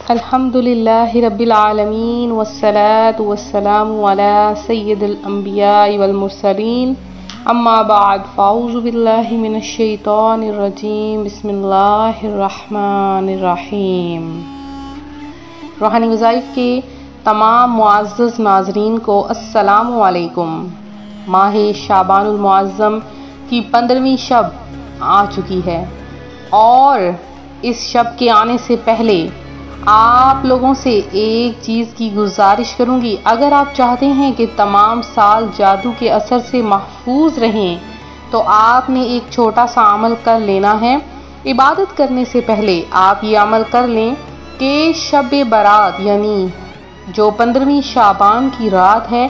الحمدللہ رب العالمین والصلاة والسلام علی سید الانبیاء والمرسلین اما بعد فاعوذ باللہ من الشیطان الرجیم بسم اللہ الرحمن الرحیم۔ روحانی وظائف کے تمام معزز ناظرین کو السلام علیکم۔ ماہ شعبان المعظم کی 15ویں شب آ چکی ہے اور اس شب کے آنے سے پہلے آپ لوگوں سے ایک چیز کی گزارش کروں گی۔ اگر آپ چاہتے ہیں کہ تمام سال جادو کے اثر سے محفوظ رہیں تو آپ نے ایک چھوٹا سا عمل کر لینا ہے۔ عبادت کرنے سے پہلے آپ یہ عمل کر لیں کہ شب برات یعنی جو 15ویں شعبان کی رات ہے،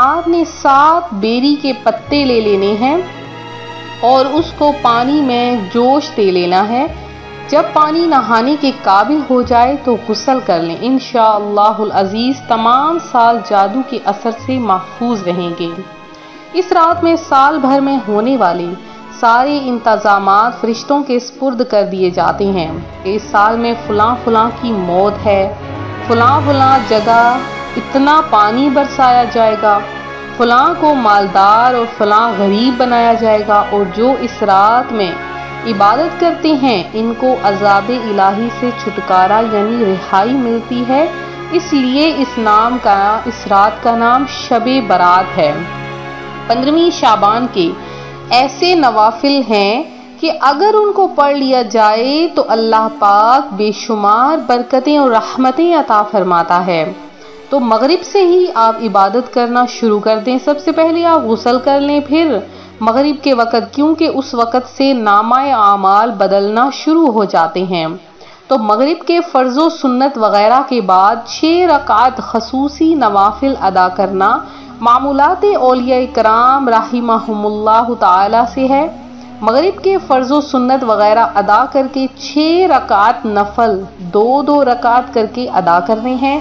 آپ نے 7 بیری کے پتے لے لینے ہیں اور اس کو پانی میں جوش دے لینا ہے۔ جب پانی نہانے کے قابل ہو جائے تو غسل کر لیں۔ انشاءاللہ العزیز تمام سال جادو کے اثر سے محفوظ رہیں گے۔ اس رات میں سال بھر میں ہونے والے سارے انتظامات فرشتوں کے سپرد کر دیے جاتے ہیں۔ اس سال میں فلاں فلاں کی موت ہے، فلاں فلاں جگہ اتنا پانی برسایا جائے گا، فلاں کو مالدار اور فلاں غریب بنایا جائے گا، اور جو اس رات میں عبادت کرتے ہیں ان کو عذاب الہی سے چھٹکارا یعنی رہائی ملتی ہے۔ اس لیے اس رات کا نام شب برات ہے۔ 15ویں شعبان کے ایسے نوافل ہیں کہ اگر ان کو پڑھ لیا جائے تو اللہ پاک بے شمار برکتیں اور رحمتیں عطا فرماتا ہے۔ تو مغرب سے ہی آپ عبادت کرنا شروع کر دیں۔ سب سے پہلے آپ غسل کر لیں، پھر مغرب کے وقت، کیونکہ اس وقت سے نامہ اعمال بدلنا شروع ہو جاتے ہیں۔ تو مغرب کے فرض و سنت وغیرہ کے بعد 6 رکعت خصوصی نوافل ادا کرنا معمولات اولیاء کرام رحمہم اللہ تعالی سے ہے۔ مغرب کے فرض و سنت وغیرہ ادا کر کے 6 رکعت نفل 2 رکعت کر کے ادا کرنے ہیں۔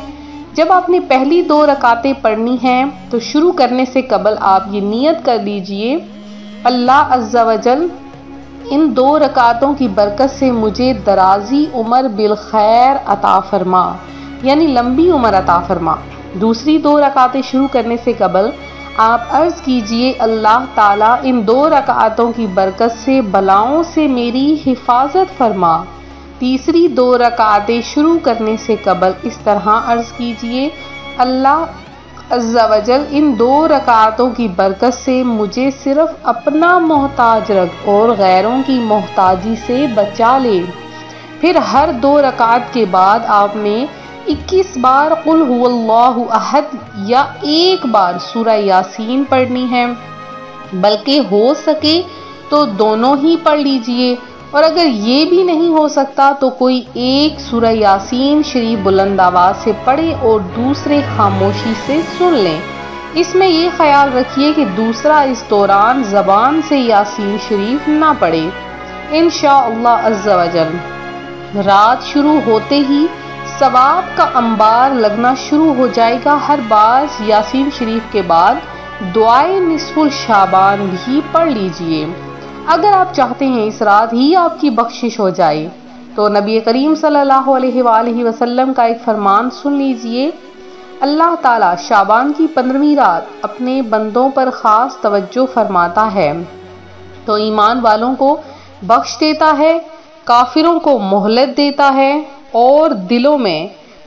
جب آپ نے پہلی 2 رکعتیں پڑھنی ہیں تو شروع کرنے سے قبل آپ یہ نیت کر لیجئے، اللہ عز و جل ان 2 رکعتوں کی برکت سے مجھے درازی عمر بالخیر عطا فرما، یعنی لمبی عمر عطا فرما۔ دوسری 2 رکعتیں شروع کرنے سے قبل آپ عرض کیجئے، اللہ تعالیٰ ان 2 رکعتوں کی برکت سے بلاؤں سے میری حفاظت فرما۔ تیسری 2 رکعتیں شروع کرنے سے قبل اس طرح عرض کیجئے، اللہ عز و جل ان 2 رکعتوں کی برکت سے مجھے صرف اپنا محتاج رکھ اور غیروں کی محتاجی سے بچا لے۔ پھر ہر 2 رکعت کے بعد آپ نے 21 بار قل هو اللہ احد یا 1 بار سورہ یاسین پڑھنی ہے، بلکہ ہو سکے تو دونوں ہی پڑھ لیجئے، اور اگر یہ بھی نہیں ہو سکتا تو کوئی ایک سورہ یاسین شریف بلند آواز سے پڑھے اور دوسرے خاموشی سے سن لیں۔ اس میں یہ خیال رکھیے کہ دوسرا اس دوران زبان سے یاسین شریف نہ پڑھے۔ انشاءاللہ عز و جل رات شروع ہوتے ہی ثواب کا انبار لگنا شروع ہو جائے گا۔ ہر بار یاسین شریف کے بعد دعائے نصف الشعبان بھی پڑھ لیجئے۔ اگر آپ چاہتے ہیں اس رات ہی آپ کی بخشش ہو جائے تو نبی کریم صلی اللہ علیہ وآلہ وسلم کا ایک فرمان سن لیجئے، اللہ تعالیٰ شعبان کی 15ویں رات اپنے بندوں پر خاص توجہ فرماتا ہے تو ایمان والوں کو بخش دیتا ہے، کافروں کو مہلت دیتا ہے، اور دلوں میں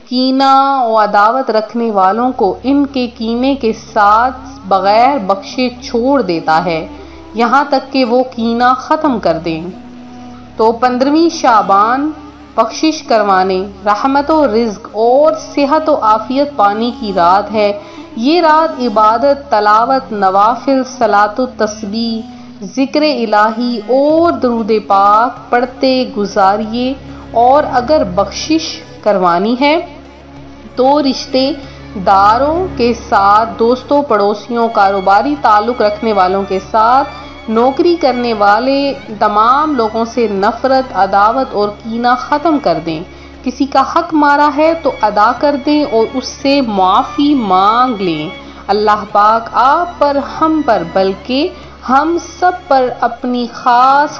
کینہ و عداوت رکھنے والوں کو ان کے کینے کے ساتھ بغیر بخشے چھوڑ دیتا ہے، یہاں تک کہ وہ کینہ ختم کر دیں۔ تو 15ویں شعبان بخشش کروانے، رحمت و رزق اور صحت و عافیت پانے کی رات ہے۔ یہ رات عبادت، تلاوت، نوافل، صلاۃ و تسبیح، ذکر الہی اور درود پاک پڑھتے گزاریے، اور اگر بخشش کروانی ہے تو رشتے داروں کے ساتھ، دوستوں، پڑوسیوں، کاروباری تعلق رکھنے والوں کے ساتھ، نوکری کرنے والے تمام لوگوں سے نفرت، عداوت اور کینہ ختم کر دیں۔ کسی کا حق مارا ہے تو ادا کر دیں اور اس سے معافی مانگ لیں۔ اللہ پاک آپ پر، ہم پر، بلکہ ہم سب پر اپنی خاص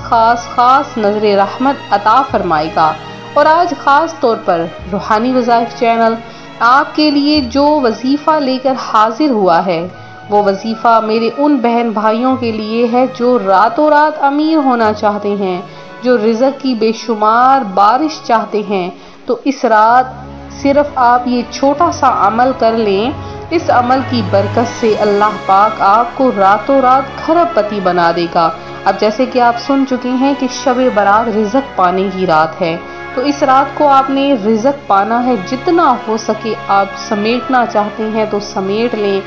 نظر رحمت عطا فرمائے گا اور آج خاص طور پر روحانی وظائف چینل آپ کے لیے جو وظیفہ لے کر حاضر ہوا ہے، وہ وظیفہ میرے ان بہن بھائیوں کے لیے ہے جو راتوں رات امیر ہونا چاہتے ہیں، جو رزق کی بے شمار بارش چاہتے ہیں۔ تو اس رات صرف آپ یہ چھوٹا سا عمل کر لیں، اس عمل کی برکت سے اللہ پاک آپ کو راتوں رات کھرب پتی بنا دے گا۔ اب جیسے کہ آپ سن چکے ہیں کہ شب برات رزق پانے کی رات ہے، تو اس رات کو آپ نے رزق پانا ہے، جتنا ہو سکے آپ سمیٹنا چاہتے ہیں تو سمیٹ لیں۔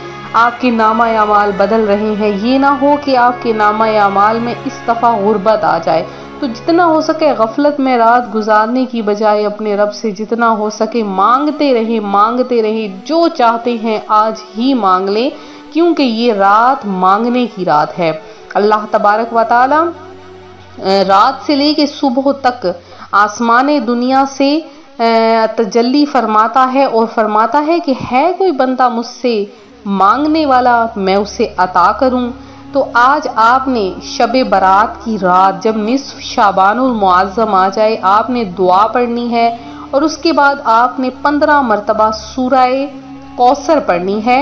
آپ کے نامہ اعمال بدل رہے ہیں، یہ نہ ہو کہ آپ کے نامہ اعمال میں اس دفعہ غربت آ جائے، تو جتنا ہو سکے غفلت میں رات گزارنے کی بجائے اپنے رب سے جتنا ہو سکے مانگتے رہیں، جو چاہتے ہیں آج ہی مانگ لیں، کیونکہ یہ رات مانگنے کی رات ہے۔ اللہ تبارک و تعالی رات سے لے کے صبح تک آسمان دنیا سے تجلی فرماتا ہے اور فرماتا ہے کہ ہے کوئی بندہ مجھ سے مانگنے والا، میں اسے عطا کروں۔ تو آج آپ نے شب برات کی رات جب نصف شعبان المعظم آ جائے، آپ نے دعا پڑھنی ہے اور اس کے بعد آپ نے 15 مرتبہ سورہ کوثر پڑھنی ہے،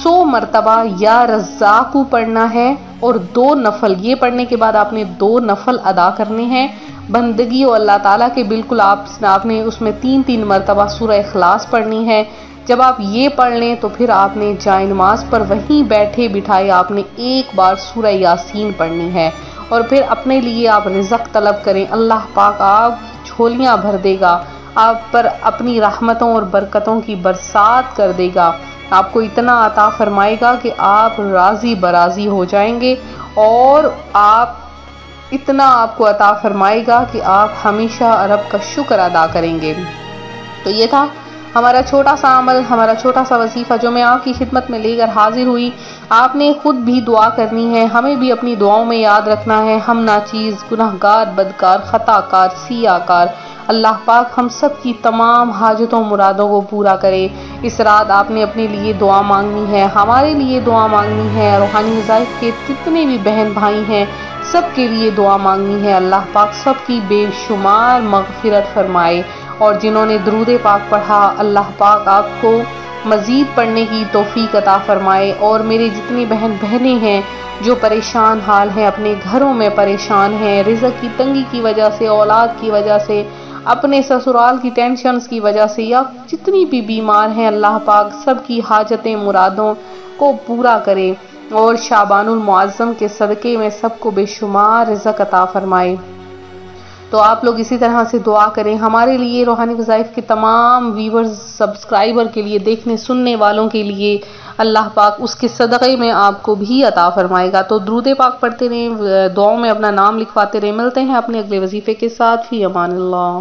100 مرتبہ یا رزاقو پڑھنا ہے، اور 2 نفل، یہ پڑھنے کے بعد آپ نے 2 نفل ادا کرنے ہیں بندگی اور اللہ تعالیٰ کے بالکل۔ آپ نے اس میں 3 مرتبہ سورہ اخلاص پڑھنی ہے۔ جب آپ یہ پڑھ لیں تو پھر آپ نے جائے نماز پر وہیں بیٹھے بٹھائے آپ نے ایک بار سورہ یاسین پڑھنی ہے، اور پھر اپنے لیے آپ رزق طلب کریں۔ اللہ پاک آپ جھولیاں بھر دے گا، آپ پر اپنی رحمتوں اور برکتوں کی برسات کر دے گا، آپ کو اتنا عطا فرمائے گا کہ آپ راضی براضی ہو جائیں گے، اور اتنا آپ کو عطا فرمائے گا کہ آپ ہمیشہ رب کا شکر ادا کریں گے۔ تو یہ تھا ہمارا چھوٹا سا عمل، ہمارا چھوٹا سا وظیفہ جو میں آپ کی خدمت میں لے کر حاضر ہوئی۔ آپ نے خود بھی دعا کرنی ہے، ہمیں بھی اپنی دعاؤں میں یاد رکھنا ہے، ہم ناچیز، گناہگار، بدکار، خطا کار، سیاہ کار۔ اللہ پاک ہم سب کی تمام حاجتوں مرادوں کو پورا کرے۔ اس رات آپ نے اپنے لیے دعا مانگنی ہے، ہمارے لیے دعا مانگنی ہے، روحانی وظائف کے جتنے بھی بہن بھائی ہیں سب کے لیے دعا مانگنی ہے۔ اللہ پاک سب کی بے شمار مغفرت فرمائے، اور جنہوں نے درود پاک پڑھا اللہ پاک آپ کو مزید پڑھنے کی توفیق عطا فرمائے۔ اور میرے جتنی بہنیں ہیں جو پریشان حال ہیں، اپنے گھروں میں پریشان ہیں، رزق کی تنگی کی وجہ سے، اولاد کی وجہ سے، اپنے سسرال کی ٹینشنز کی وجہ سے، یا جتنی بھی بیمار ہیں، اللہ پاک سب کی حاجتیں مرادوں کو پورا کرے، اور شعبان المعظم کے صدقے میں سب کو بے شمار رزق عطا فرمائے۔ تو آپ لوگ اسی طرح سے دعا کریں ہمارے لیے، روحانی وظائف کے تمام ویورز، سبسکرائبر کے لیے، دیکھنے سننے والوں کے لیے، اللہ پاک اس کے صدقے میں آپ کو بھی عطا فرمائے گا۔ تو درود پاک پڑھتے رہیں، دعاؤں میں اپنا نام لکھواتے رہیں۔ ملتے ہیں اپنے اگلے وظیفے کے ساتھ، فی امان اللہ۔